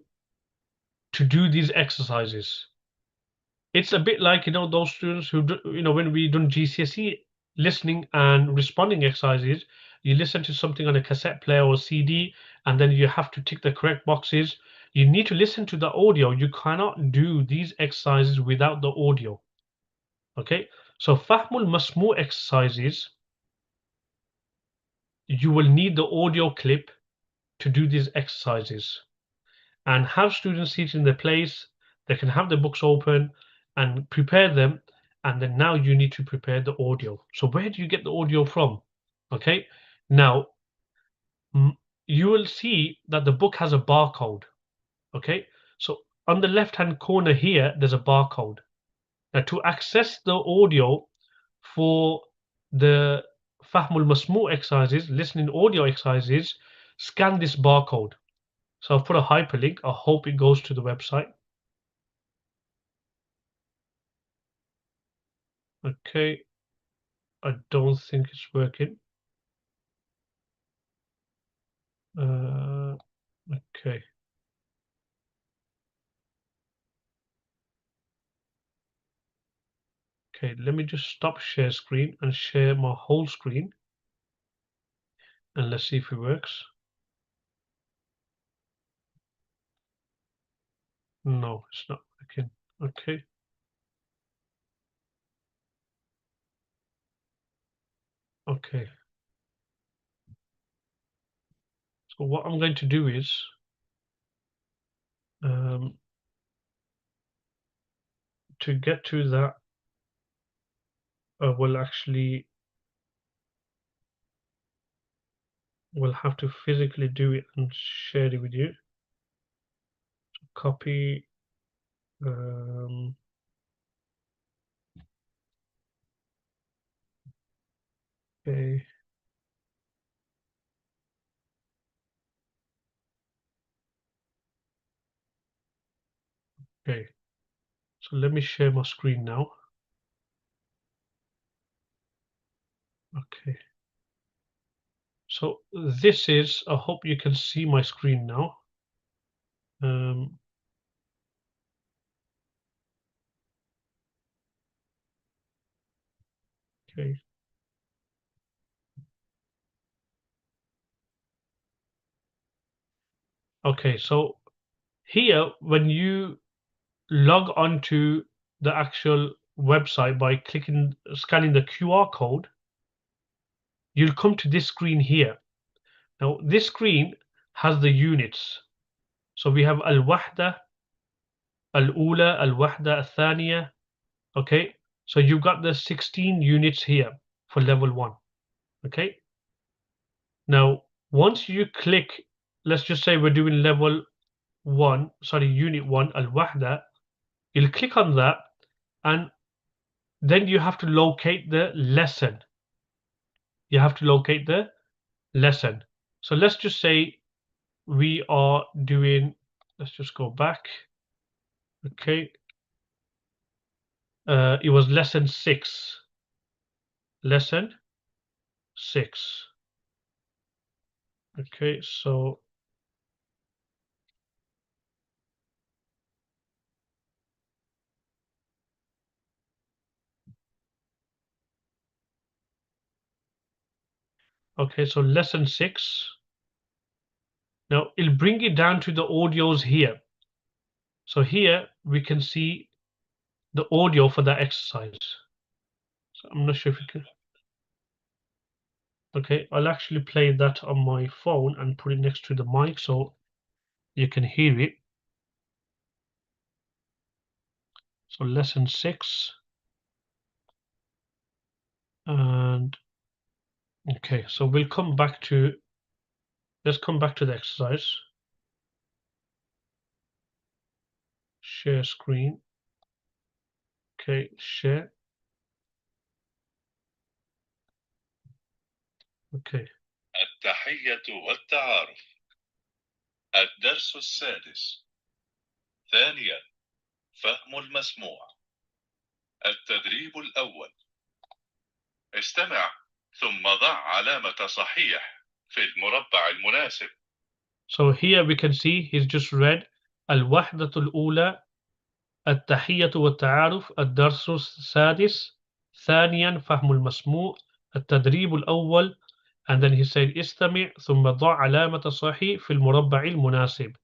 do these exercises. It's a bit like those students who do, when we done GCSE listening and responding exercises, you listen to something on a cassette player or CD, and then you have to tick the correct boxes. You need to listen to the audio. You cannot do these exercises without the audio. Okay, so Fahmul Masmu exercises, you will need the audio clip to do these exercises and have students seated in their place. They can have the books open and prepare them. And then now you need to prepare the audio. So where do you get the audio from? Okay, now you will see that the book has a barcode. Okay, so on the left hand corner here, there's a barcode. Now to access the audio for the Fahmul Masmu exercises, listening audio exercises, scan this barcode. So I've put a hyperlink. I hope it goes to the website. Okay, I don't think it's working. Okay. Okay, let me just stop share screen and share my whole screen. And let's see if it works. No, it's not working. Okay. Okay. So what I'm going to do is, to get to that, we'll have to physically do it and share it with you. Copy. Okay. Okay. So let me share my screen now. Okay. So this is, I hope you can see my screen now. Okay. Okay, so here, when you log on to the actual website by scanning the QR code, you'll come to this screen here. Now, this screen has the units. So we have Al-Wahda, Al-Ula, Al-Wahda, Al-Thaniya. Okay, so you've got the 16 units here for level 1. Okay, now once you click, let's just say we're doing level 1, sorry, unit 1, Al-Wahda, you'll click on that, and then you have to locate the lesson. You have to locate the lesson. So let's just say we are doing, let's just go back. Okay, it was lesson 6. Lesson 6. Okay, so lesson 6. Now it'll bring it down to the audios here. So here we can see the audio for that exercise. So I'm not sure if you can. Okay, I'll actually play that on my phone and put it next to the mic so you can hear it. So lesson 6. And okay, so we'll come back to, let's come back to the exercise. Share screen. Okay, share. Okay. التحية والتعارف. الدرس السادس. ثانيا، فهم المسموع. التدريب الأول. استمع ثم ضع علامة صحيح في المربع المناسب. So here we can see he's just read الوحدة الأولى التحية والتعارف الدرس السادس ثانيا فهم المسموع التدريب الأول, and then he said استمع ثم ضع علامة صحيح في المربع المناسب.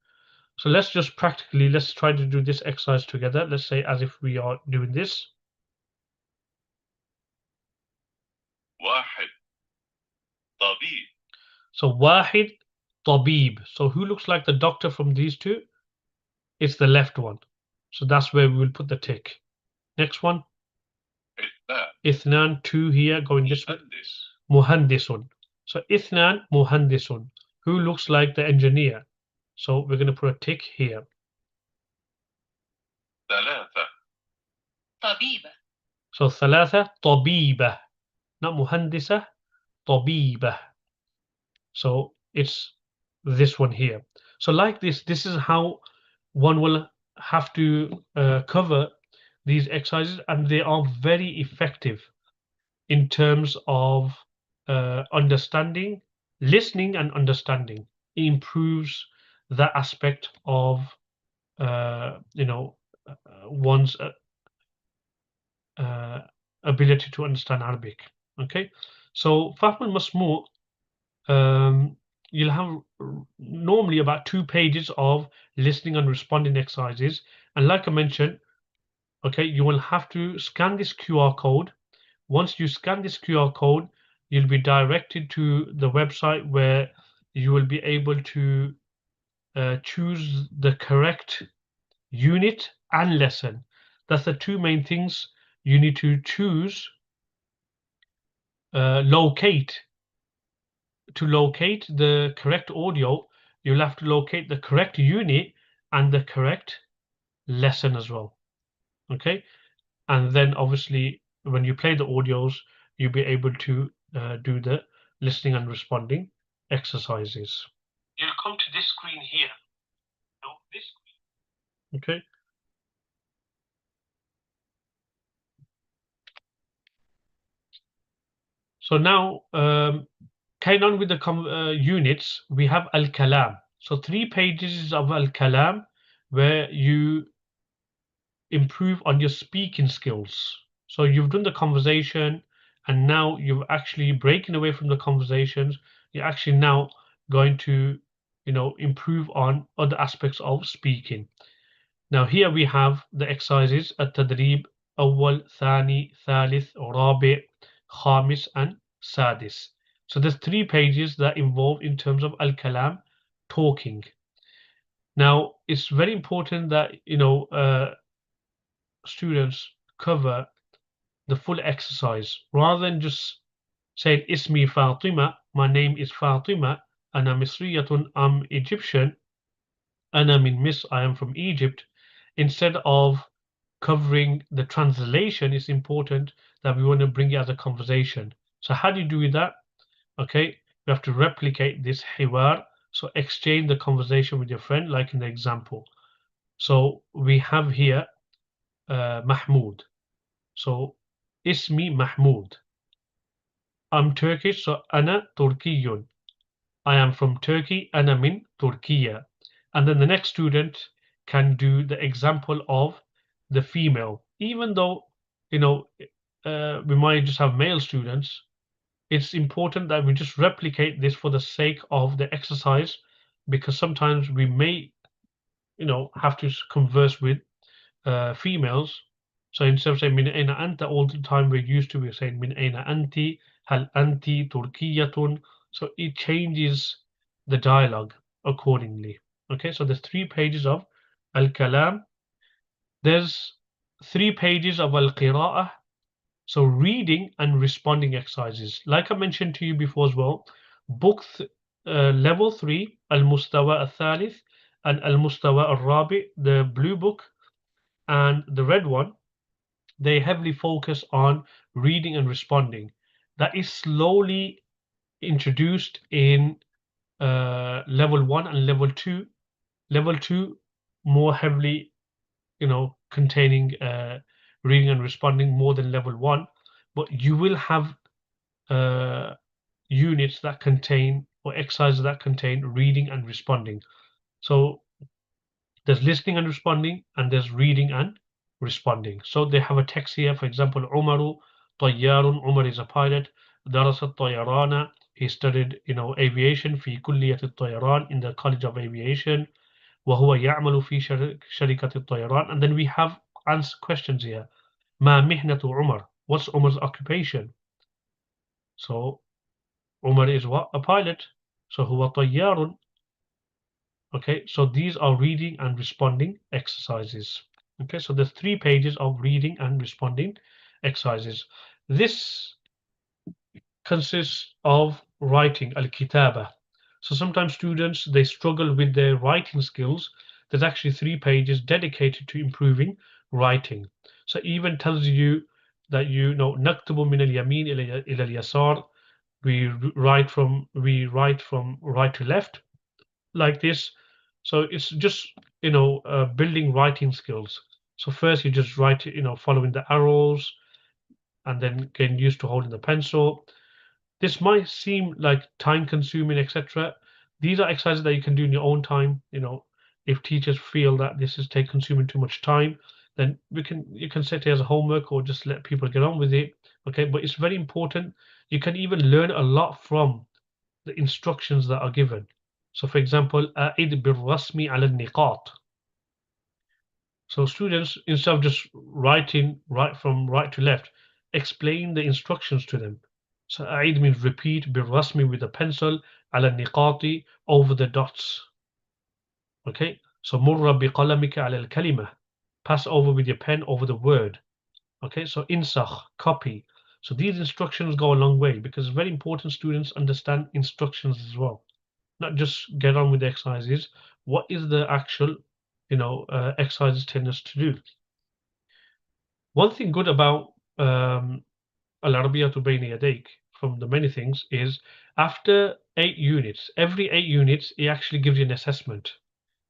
So let's just practically, let's try to do this exercise together. Let's say as if we are doing this. واحد طبيب. So واحد طبيب. So who looks like the doctor from these two? It's the left one. So that's where we will put the tick. Next one. اثنان, 2 here, going this way. مهندس. So اثنان مهندس. Who looks like the engineer? So we're going to put a tick here. ثلاثة طبيبة. So ثلاثة طبيبة. Not مهندسة, طبيبة. So it's this one here. So like this is how one will have to cover these exercises, and they are very effective in terms of understanding, listening and understanding. It improves that aspect of one's ability to understand Arabic. Okay, so Fahm al-Masmu', you'll have normally about 2 pages of listening and responding exercises, and like I mentioned, okay, you will have to scan this QR code. Once you scan this QR code, you'll be directed to the website where you will be able to choose the correct unit and lesson. That's the two main things you need to choose. Locate. To locate the correct audio, you'll have to locate the correct unit and the correct lesson as well. Okay, and then obviously when you play the audios, you'll be able to do the listening and responding exercises. You'll come to this screen here. Now, this screen. Okay. So now, carrying on with the units, we have Al-Kalam. So 3 pages of Al-Kalam where you improve on your speaking skills. So you've done the conversation and now you're actually breaking away from the conversations. You're actually now going to, improve on other aspects of speaking. Now here we have the exercises التدريب أول ثاني ثالث رابع خامس and سادس. So there's 3 pages that involve in terms of al-kalam, talking. Now it's very important that students cover the full exercise rather than just saying ismi Fatima, my name is Fatima, ana Misriyatun, I'm Egyptian, ana min Mis, I am from Egypt. Instead of covering the translation, it's important that we want to bring it as a conversation. So how do you do that? Okay, you have to replicate this hiwar, so exchange the conversation with your friend like in the example. So we have here Mahmoud. So ismi Mahmoud. I'm Turkish, so ana Turkiyun. I am from Turkey, ana min Turkiya. And then the next student can do the example of the female. Even though, we might just have male students, it's important that we just replicate this for the sake of the exercise, because sometimes we may, have to converse with females. So instead of saying min aina anta all the time, we're used to we're saying min aina anti, hal anti turkiyatun. So it changes the dialogue accordingly. Okay, so there's 3 pages of al-kalam. There's 3 pages of al-qira'ah. So reading and responding exercises. Like I mentioned to you before as well, level 3, al-mustawa al-thalith and al-mustawa al-rabi, the blue book and the red one, they heavily focus on reading and responding. That is slowly introduced in level 1 and level 2. Level 2 more heavily, containing reading and responding more than level 1, but you will have units that contain or exercises that contain reading and responding. So there's listening and responding, and there's reading and responding. So they have a text here, for example, Umaru طيار. Umar is a pilot. درس الطيران. He studied, aviation في كلية الطيران, in the College of Aviation. وهو يعمل في شركة الطيران. And then we have answer questions here. ما مهنة عمر? What's Umar's occupation? So Umar is what? A pilot. So هو طيار. Okay, so these are reading and responding exercises. Okay, so there's 3 pages of reading and responding exercises. This consists of writing, al-kitaba. So sometimes students, they struggle with their writing skills. There's actually 3 pages dedicated to improving writing. So it even tells you that نكتب من اليمين إلى اليسار. We write from right to left, like this. So it's just building writing skills. So first you just write it, following the arrows, and then getting used to holding the pencil. This might seem like time consuming, etc. These are exercises that you can do in your own time. If teachers feel that this is consuming too much time, then you can set it as a homework or just let people get on with it. Okay, but it's very important. You can even learn a lot from the instructions that are given. So for example, أعد بالرسم على النقاط. So students, instead of just writing from right to left, explain the instructions to them. So أعيد means repeat, بالرسم with a pencil, على النقاط over the dots. Okay, so مر بقلمك على الكلمة. pass over with your pen over the word. Okay, so insakh, copy. So these instructions go a long way because it's very important students understand instructions as well, not just get on with the exercises. What is the actual, exercises telling us to do? One thing good about Al-Arabiyyatu Bayna Yadayk from the many things is after 8 units, every 8 units, it actually gives you an assessment.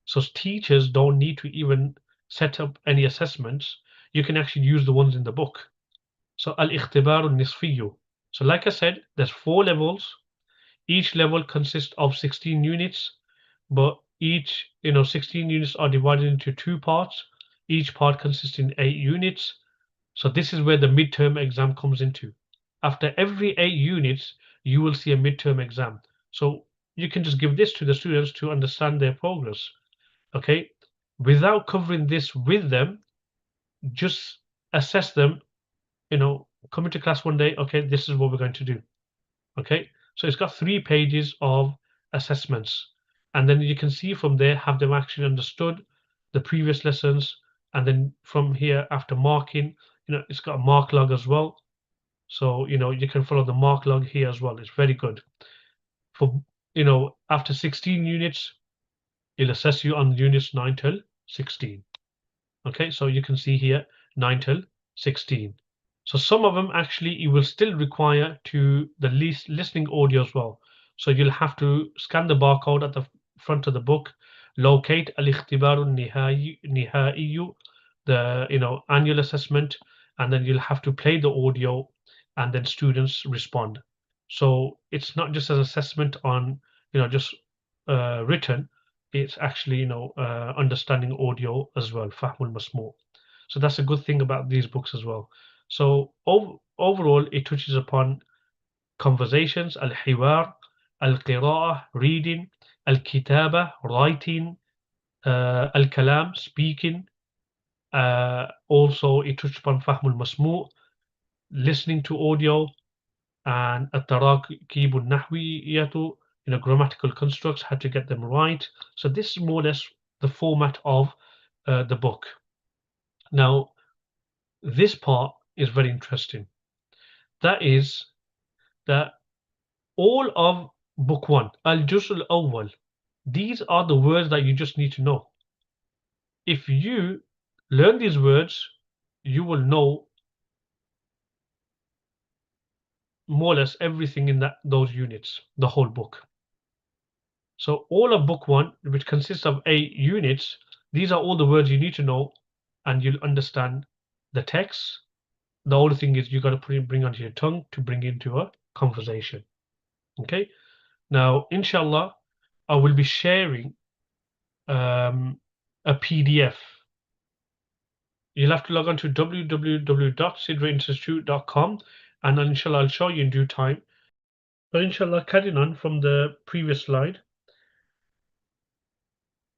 So teachers don't need to even set up any assessments. You can actually use the ones in the book. So al-ikhtibaru nisfiyu. So like I said, there's 4 levels. Each level consists of 16 units, but each, 16 units are divided into 2 parts. Each part consists in 8 units. So this is where the midterm exam comes into. After every 8 units, you will see a midterm exam. So you can just give this to the students to understand their progress. Okay, without covering this with them, just assess them, come into class one day, okay, this is what we're going to do. Okay, so it's got 3 pages of assessments, and then you can see from there, have them actually understood the previous lessons, and then from here, after marking, it's got a mark log as well. So, you can follow the mark log here as well. It's very good. For, after 16 units, it'll assess you on units 9 till 16. Okay, so you can see here 9 till 16. So some of them actually you will still require to the least listening audio as well. So you'll have to scan the barcode at the front of the book, locate al-ikhtibaru nihaiyu, the annual assessment, and then you'll have to play the audio, and then students respond. So it's not just an assessment on just written, it's actually understanding audio as well, fahmul masmu'. So that's a good thing about these books as well. So overall, it touches upon conversations, al-hiwar, al-qira'ah, reading, al-kitaba, writing, al-kalam, speaking. Also, it touched upon fahmul masmu', listening to audio, and at-tarakib al-nahwiyatu, grammatical constructs, how to get them right. So this is more or less the format of the book. Now, this part is very interesting. That is that all of book one, al-juz al-awwal, these are the words that you just need to know. If you learn these words, you will know more or less everything in those units, the whole book. So all of book one, which consists of 8 units, these are all the words you need to know, and you'll understand the text. The only thing is you got to bring onto your tongue to bring into a conversation. Okay. Now, inshallah, I will be sharing a PDF. You'll have to log on to www.sidrainstitute.com, and inshallah, I'll show you in due time. But inshallah, carrying on from the previous slide,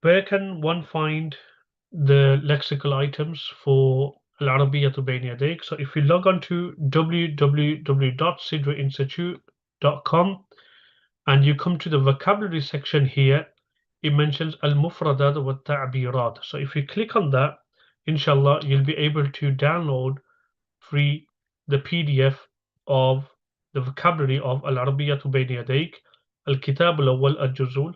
where can one find the lexical items for Al-Arabiyyatu Bayna Yadayk? So if you log on to www.sidrainstitute.com and you come to the vocabulary section here, it mentions al-mufradat wa ta'birat. So if you click on that, inshallah, you'll be able to download free the PDF of the vocabulary of Al-Arabiyyatu Bayna Yadayk, Al-Kitab al-Awwal al-Juzul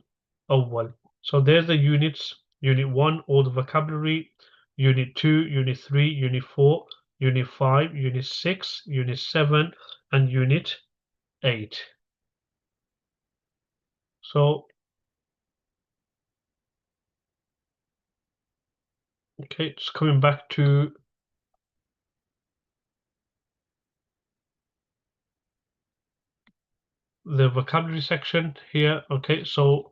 Awwal. So there's the units, Unit 1, all the vocabulary, Unit 2, Unit 3, Unit 4, Unit 5, Unit 6, Unit 7, and Unit 8. So, okay, it's coming back to the vocabulary section here. Okay, so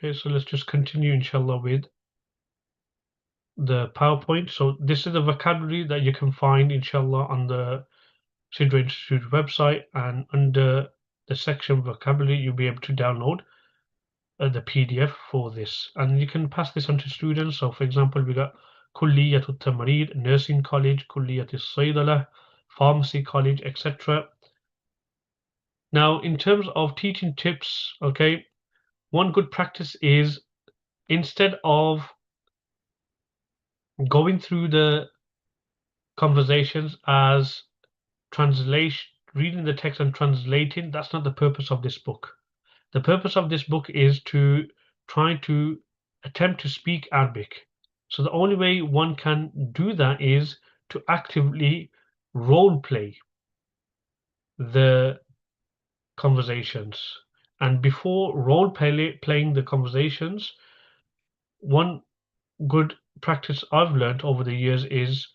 let's just continue, inshallah, with the PowerPoint. So this is the vocabulary that you can find, inshallah, on the Sidra Institute website, and under the section vocabulary, you'll be able to download. the PDF for this, and you can pass this on to students. So, for example, we got Kulliyatu Tamreed, Nursing College, Kulliyatu Saydala, Pharmacy College, etc. Now, in terms of teaching tips, okay, one good practice is instead of going through the conversations as translation, reading the text and translating, that's not the purpose of this book. The purpose of this book is to try to attempt to speak Arabic. So the only way one can do that is to actively role play the conversations. And before playing the conversations, one good practice I've learned over the years is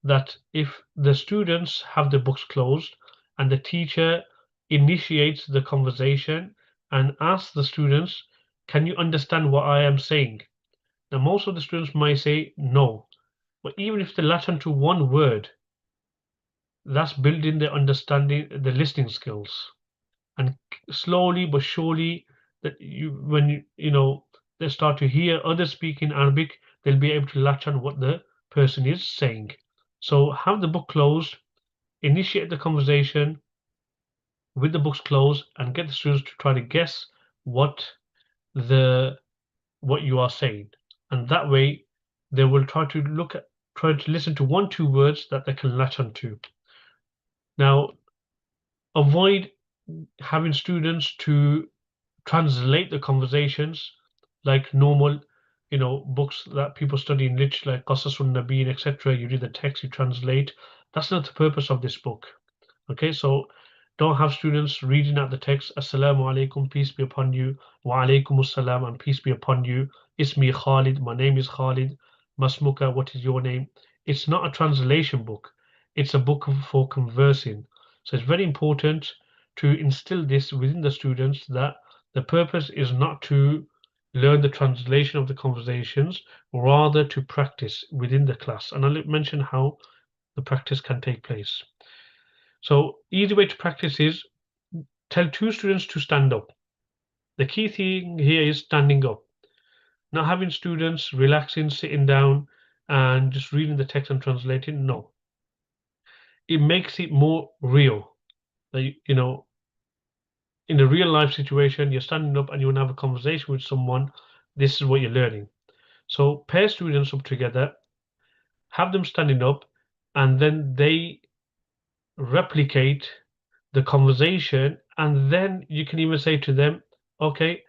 that if the students have the books closed and the teacher initiates the conversation and asks the students, can you understand what I am saying? Now, most of the students might say no, but even if they latch onto one word, that's building the understanding, the listening skills. And slowly but surely, that when they start to hear others speak in Arabic, they'll be able to latch on what the person is saying. So have the book closed, initiate the conversation with the books closed, and get the students to try to guess what the what you are saying. And that way, they will try to listen to 1, 2 words that they can latch onto. Now, avoid having students to translate the conversations like normal, books that people study in literature, like Qasasun Nabiyyin, etc. You read the text, you translate. That's not the purpose of this book. Okay, so don't have students reading out the text, Assalamu alaikum, peace be upon you, wa alaikum assalam, and peace be upon you. Ismi Khalid, my name is Khalid. Masmuka, what is your name? It's not a translation book, it's a book for conversing. So it's very important to instill this within the students that the purpose is not to learn the translation of the conversations, rather to practice within the class. And I'll mention how the practice can take place. So easy way to practice is tell 2 students to stand up. The key thing here is standing up. Not having students relaxing, sitting down, and just reading the text and translating. No. It makes it more real. Like, in a real life situation, you're standing up and you want to have a conversation with someone. This is what you're learning. So pair students up together, have them standing up, and then they replicate the conversation, and then you can even say to them, okay,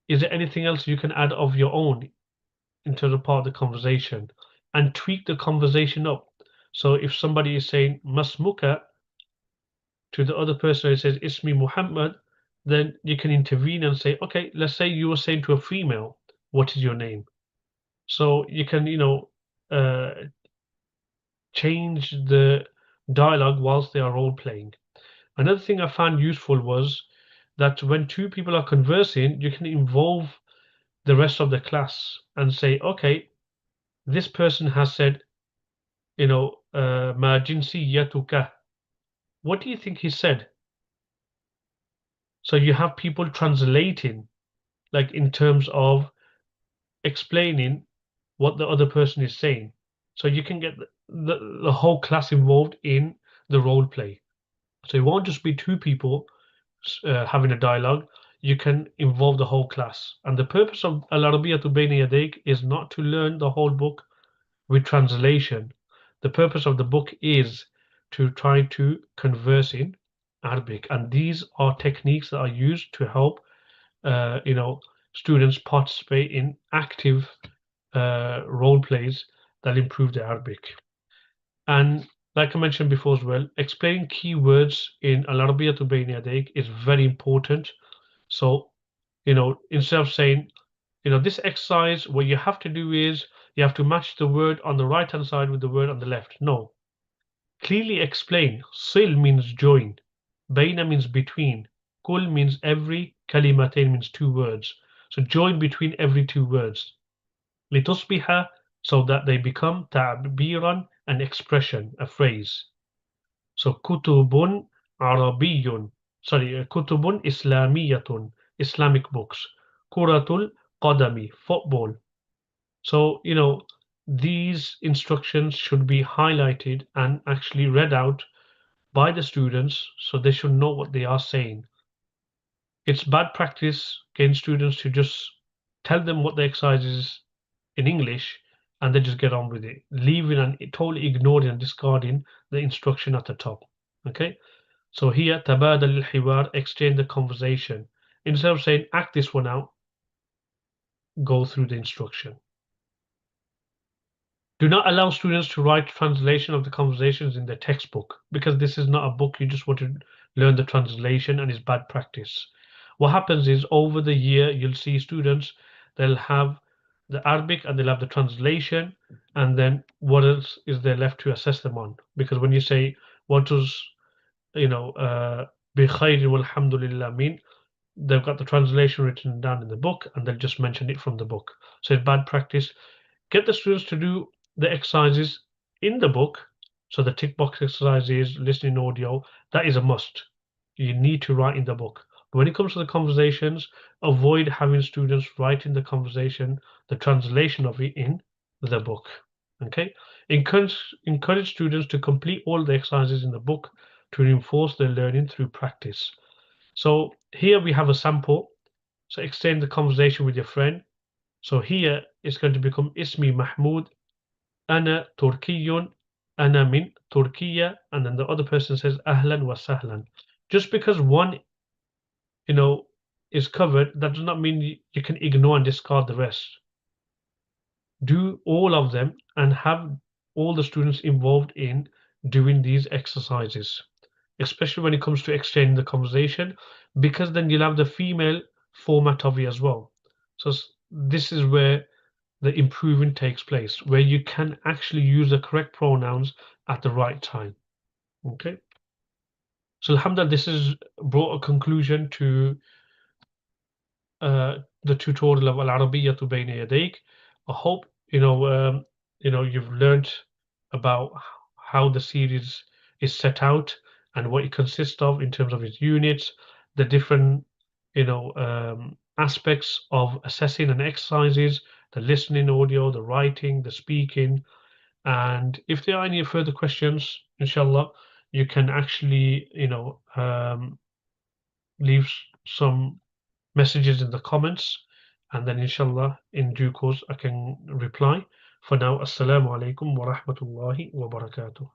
is there anything else you can add of your own into the part of the conversation, and tweak the conversation up. So if somebody is saying masmuka to the other person who says ismi Muhammad, then you can intervene and say, okay, let's say you were saying to a female, what is your name? So you can uh, change the dialogue whilst they are role playing. Another thing I found useful was that when 2 people are conversing, you can involve the rest of the class and say, okay, this person has said, ma jinsiyatuka. What do you think he said? So you have people translating, like in terms of explaining what the other person is saying. So you can get the whole class involved in the role play. So it won't just be 2 people having a dialogue. You can involve the whole class. And the purpose of Al-Arabiyyatu Bayna Yadayk is not to learn the whole book with translation. The purpose of the book is to try to converse in Arabic, and these are techniques that are used to help students participate in active role plays that improve their Arabic. And like I mentioned before as well, explaining keywords in Al-Arabiyyatu Bayna Yadayk is very important. So, instead of saying, this exercise, what you have to do is you have to match the word on the right hand side with the word on the left. No. Clearly explain. Sil means join. Bayna means between. Kul means every. Kalimatain means 2 words. So join between every 2 words. Litusbiha, so that they become ta'biran, an expression, a phrase. So kutubun Arabiyyun. Sorry, kutubun Islamiyatun, Islamic books. Kuratul Qadami, football. So, these instructions should be highlighted and actually read out by the students so they should know what they are saying. It's bad practice getting students to just tell them what the exercise is in English and they just get on with it, leaving and totally ignoring and discarding the instruction at the top. Okay, so here, tabadal al-hiwar, exchange the conversation. Instead of saying, act this one out, go through the instruction. Do not allow students to write translation of the conversations in their textbook because this is not a book. You just want to learn the translation and it's bad practice. What happens is over the year, you'll see students, they'll have the Arabic and they'll have the translation, and then what else is there left to assess them on? Because when you say, what does, bi khayri walhamdulillah mean? They've got the translation written down in the book and they'll just mention it from the book. So it's bad practice. Get the students to do the exercises in the book. So the tick box exercises, listening audio, that is a must. You need to write in the book. But when it comes to the conversations, avoid having students write in the conversation, the translation of it in the book. Okay? Encourage students to complete all the exercises in the book to reinforce their learning through practice. So here we have a sample. So extend the conversation with your friend. So here it's going to become Ismi Mahmoud, Ana Turkiyun, Ana min Turkiya, and then the other person says Ahlan wa Sahlan. Just because one, is covered, that does not mean you can ignore and discard the rest. Do all of them and have all the students involved in doing these exercises, especially when it comes to exchanging the conversation, because then you'll have the female format of it as well. So this is where the improvement takes place, where you can actually use the correct pronouns at the right time. Okay. So alhamdulillah, this has brought a conclusion to the tutorial of Al-Arabiyyatu Bayna Yadayk. I hope you've learned about how the series is set out and what it consists of in terms of its units, the different aspects of assessing and exercises, the listening audio, the writing, the speaking. And if there are any further questions, inshallah, you can actually leave some messages in the comments, and then inshallah in due course I can reply. For now, assalamu alaikum wa rahmatullahi wa barakatuh.